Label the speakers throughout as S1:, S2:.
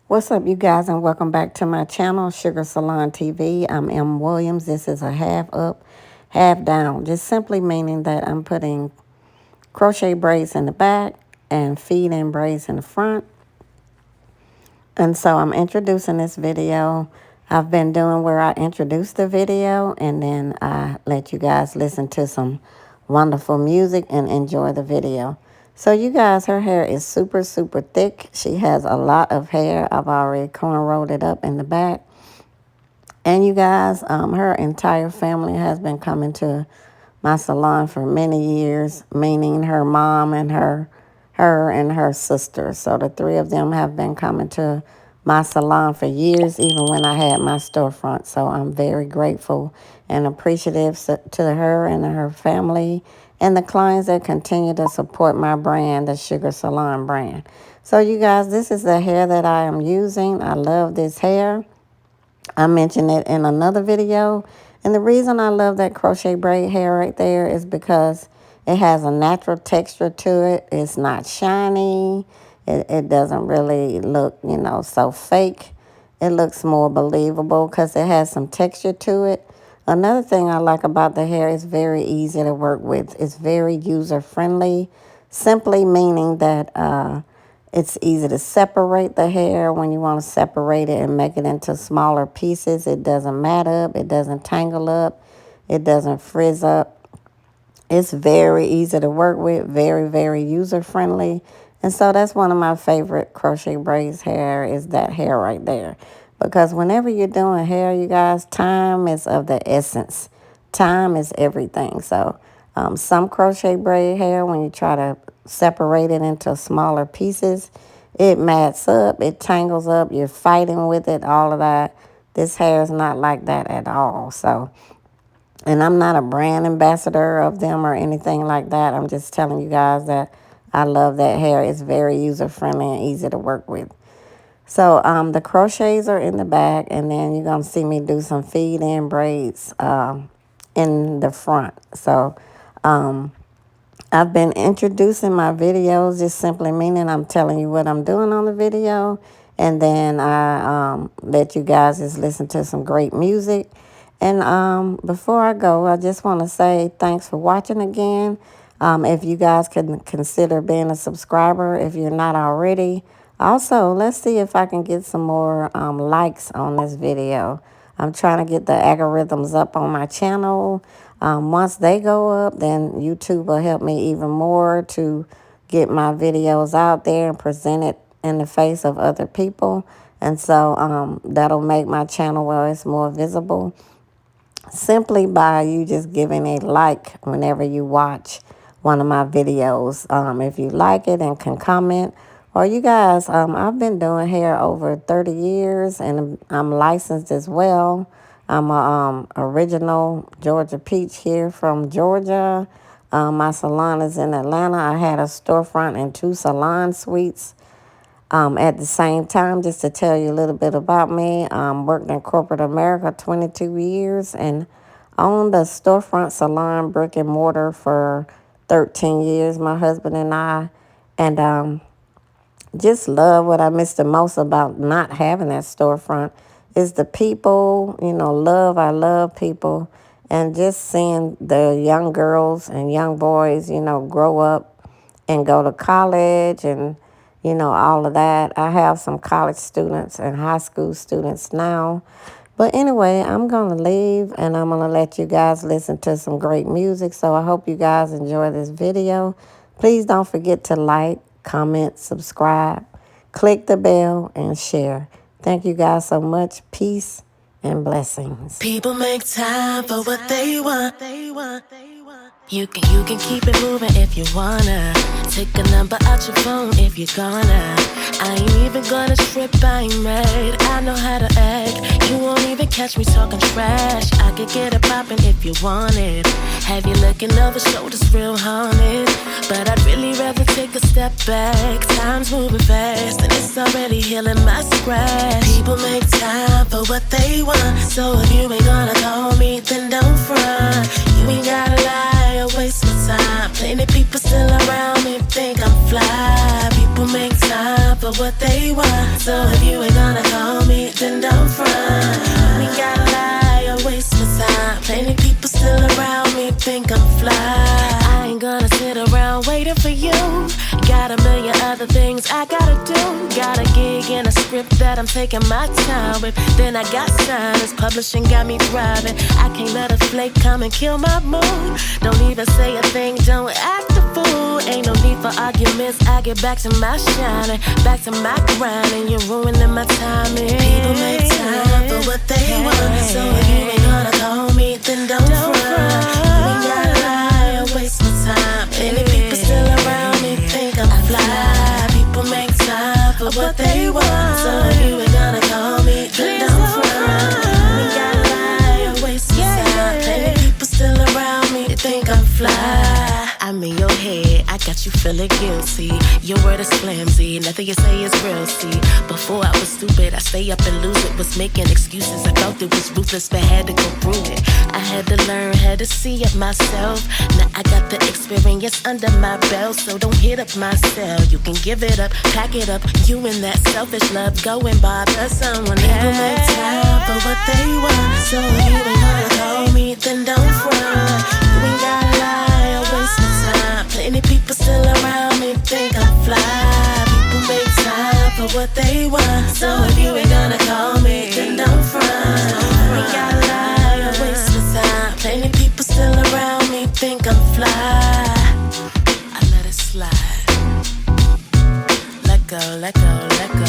S1: What's up, you guys, and welcome back to my channel, Sugar Salon TV. I'm M. Williams. This is a half up, half down, just simply meaning that I'm putting crochet braids in the back and feed-in braids in the front. And so I'm introducing this video. I've been doing where I introduce the video and then I let you guys listen to some wonderful music and enjoy the video. So you guys, her hair is super, super thick. She has a lot of hair. I've already cornrowed it up in the back. And you guys, her entire family has been coming to my salon for many years, meaning her mom and her and her sister. So the three of them have been coming to my salon for years, even when I had my storefront. So I'm very grateful and appreciative to her and her family and the clients that continue to support my brand, the Sugar Salon brand. So you guys, this is the hair that I am using. I love this hair. I mentioned it in another video. And the reason I love that crochet braid hair right there is because it has a natural texture to it. It's not shiny. It doesn't really look, so fake. It looks more believable because it has some texture to it. Another thing I like about the hair is very easy to work with. It's very user-friendly, simply meaning that it's easy to separate the hair when you want to separate it and make it into smaller pieces. It doesn't mat up. It doesn't tangle up. It doesn't frizz up. It's very easy to work with, very, very user-friendly. And so that's one of my favorite crochet braids hair is that hair right there. Because whenever you're doing hair, you guys, time is of the essence. Time is everything. So some crochet braid hair, when you try to separate it into smaller pieces, it mats up, it tangles up, you're fighting with it, all of that. This hair is not like that at all. So, and I'm not a brand ambassador of them or anything like that. I'm just telling you guys that I love that hair. It's very user-friendly and easy to work with. So the crochets are in the back, and then you're going to see me do some feed-in braids in the front. So I've been introducing my videos, just simply meaning I'm telling you what I'm doing on the video. And then I let you guys just listen to some great music. And before I go, I just want to say thanks for watching again. If you guys can consider being a subscriber if you're not already. Also, let's see if I can get some more likes on this video. I'm trying to get the algorithms up on my channel. Once they go up, then YouTube will help me even more to get my videos out there and present it in the face of other people. And so that'll make my channel where it's more visible. Simply by you just giving a like whenever you watch one of my videos. If you like it and can comment. Or you guys, I've been doing hair over 30 years and I'm licensed as well. I'm a original Georgia Peach here from Georgia. My salon is in Atlanta. I had a storefront and 2 salon suites at the same time. Just to tell you a little bit about me, worked in corporate America 22 years and owned a storefront salon brick and mortar for 13 years, my husband and I. And just love what I miss the most about not having that storefront is the people, I love people. And just seeing the young girls and young boys, grow up and go to college and, all of that. I have some college students and high school students now. But anyway, I'm going to leave and I'm going to let you guys listen to some great music. So I hope you guys enjoy this video. Please don't forget to like, comment, subscribe, click the bell, and share. Thank you guys so much. Peace and blessings.
S2: People make time for what they want. You can keep it moving if you wanna. Take a number out your phone if you're gonna. I ain't even gonna strip, I ain't mad. I know how to act. You won't even catch me talking trash. I could get it poppin' if you want it. Have you looking over shoulders real haunted? But I'd really rather take a step back. Time's moving fast and it's already healing my scratch. People make time for what they want. So if you ain't gonna call me, then don't front. You ain't gotta lie or waste my time. Plenty people still around me think I'm fly. People make time for for what they want. So if you ain't gonna call me, then don't front. We gotta lie or waste my time. Plenty people still around me think I'm fly. I ain't gonna sit around waiting for you. Got a million other things I gotta do. Got a gig and a script that I'm taking my time with. Then I got signers, publishing got me thriving. I can't let a flake come and kill my mood. Don't even say a thing, don't act a fool. Ain't no need for arguments, I get back to my shining, back to my grinding. You're ruining my timing. People make time for what they want. So if you ain't gonna call me, then don't front. You ain't gotta lie or waste my time. Any people still around me think I'm fly. People make time for what they want. So if you ain't gonna call me, then don't front. You ain't gotta lie or waste my time. Any people still around me think I'm fly. I'm in your head, I got you feeling guilty. Your word is flimsy, nothing you say is real, see. Before I was stupid, I stay up and lose it. Was making excuses, I thought it was ruthless, but had to go through it. I had to learn, had to see it myself. Now I got the experience under my belt. So don't hit up my cell, you can give it up, pack it up. You and that selfish love, go and bother someone else. People make time for what they want. So if you ain't gonna call me, then don't front. You ain't gotta lie or waste my time. Plenty people still around me think I'm fly. People make time for what they want. So if you ain't gonna call me, then don't front. You ain't gotta lie or waste my time. Plenty people still around me think I'm fly. I let it slide. Let go, let go, let go.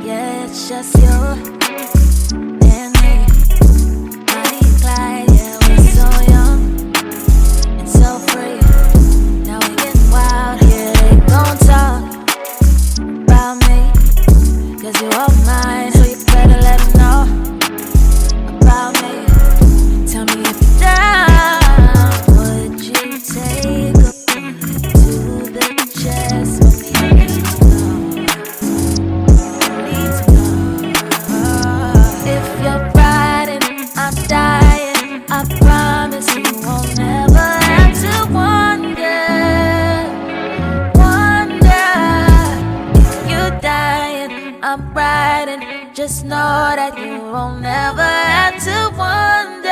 S3: Yeah, it's just you and me. Bonnie and Clyde, yeah, we're so young and so free. Now we getting wild, yeah, they gon' talk about me. Cause you all mine, so you better let them know about me. Tell me if you're down, would you take a bullet to the chest for me? I'm riding, just know that you won't never have to wonder.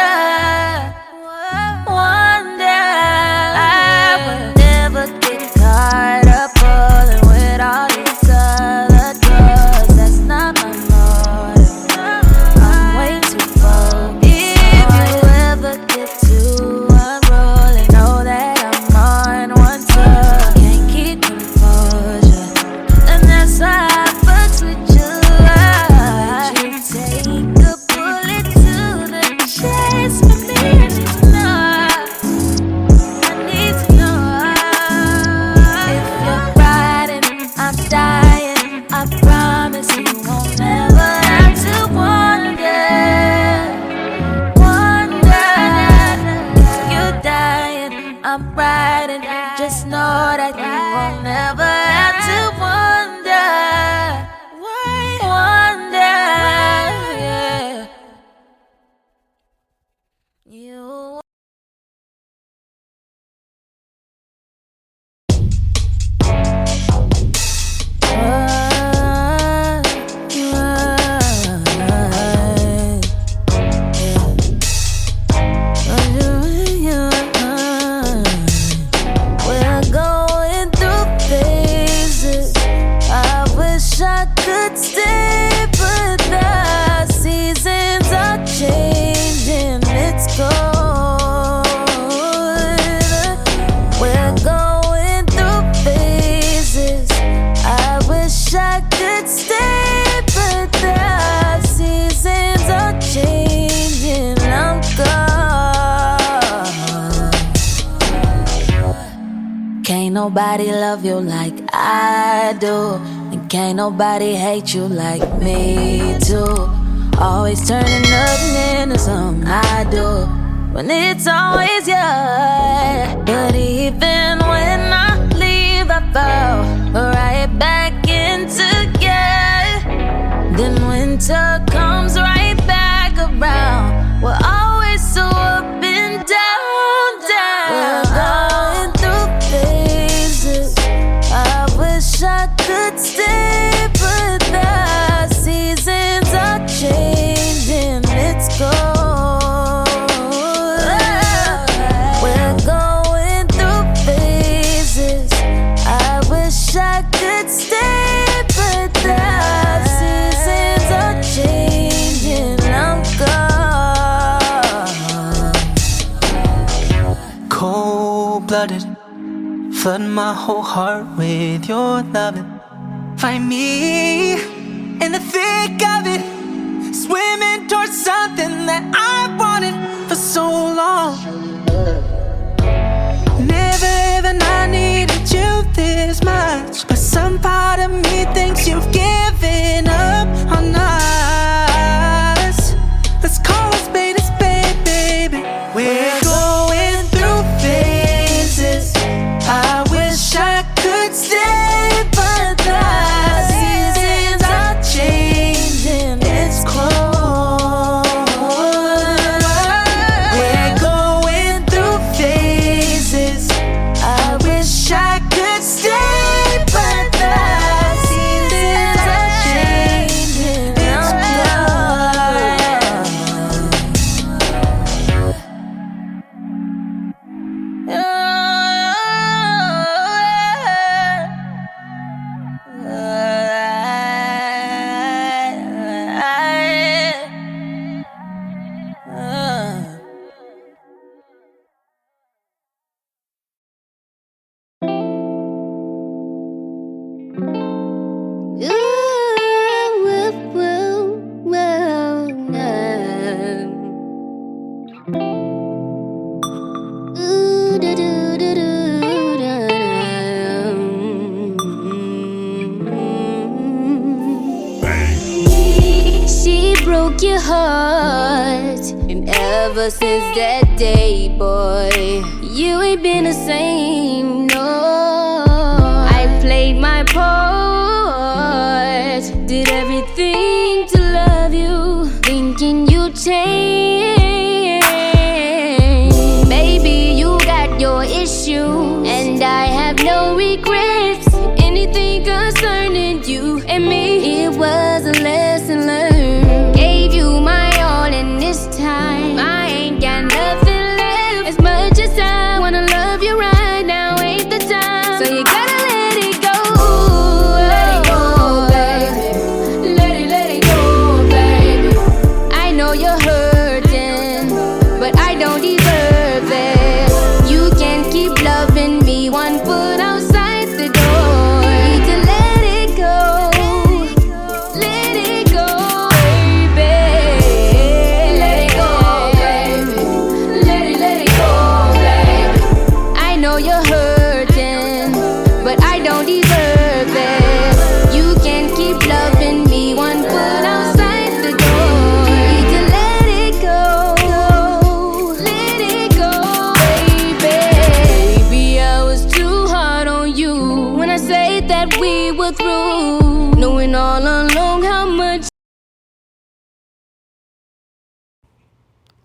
S3: I will never get caught up falling with all these other drugs. That's not my motive. I'm way too bold. If you ever get too unruly, know that I'm on one tour. Can't keep composure, and that's why I fucks with you. Take a bullet to the chest for me. I need to know if you're riding, I'm dying. I promise you won't never have to wonder. If you're dying, I'm riding. Just know that you won't never have to wonder. Yeah. You. We're going through phases. I wish I could stay, but the seasons are changing. It's cold. We're going through phases. I wish I could stay, but the seasons are changing. I'm gone. Can't nobody love you like I do. And Can't nobody hate you like me too. Always turning nothing into something I do when it's always you. But even when I leave, I fall right back into you. Then winter comes right back around. We're always so up and down, down. We're going through phases. I wish I could stay, but the seasons are changing. It's cold. We're going through phases. I wish I could stay, but the seasons are changing. I'm gone.
S4: Cold-blooded, flood my whole heart with your loving. Find me in the thick of it, swimming towards something that I wanted for so long. Never even I needed you this much, but some part of me thinks you've given up on us. Let's call a spade, baby. We're going through phases. I wish I could stay, but the seasons are changing. It's cold. We're going through phases. I wish I could stay, but the seasons are changing. It's
S5: She broke your heart, and ever since that day, boy, you ain't been the same, no. I played my part, did everything to love you, thinking you'd change. Maybe you got your issues, and I have no regrets. Anything concerning you and me, it was a lesson learned. Gave you my all, and this time I ain't got nothing left. As much as I wanna love you right now, ain't the time. So you gotta let it go. Let it go, baby. Let it go, baby. I know you're hurting, but I don't deserve it. You can keep loving me, one foot outside the door. Need to let it go. Let it go, baby. Let it go, baby. Let it go, baby. I know you're hurting, but I don't deserve it. You can keep loving me, one foot outside the door. Need to let it go. Let it go, baby. Maybe I was too hard on you when I say that we were through, knowing all along how much.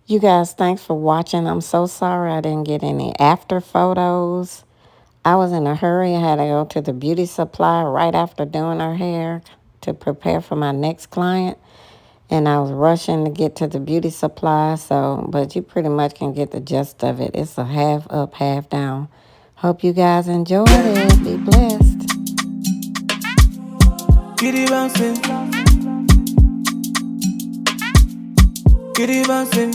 S1: You guys, thanks for watching. I'm so sorry I didn't get any after photos. I was in a hurry. I had to go to the beauty supply right after doing her hair to prepare for my next client. And I was rushing to get to the beauty supply. But you pretty much can get the gist of it. It's a half up, half down. Hope you guys enjoyed it. Be blessed.
S4: Kitty bouncing, kitty bouncing.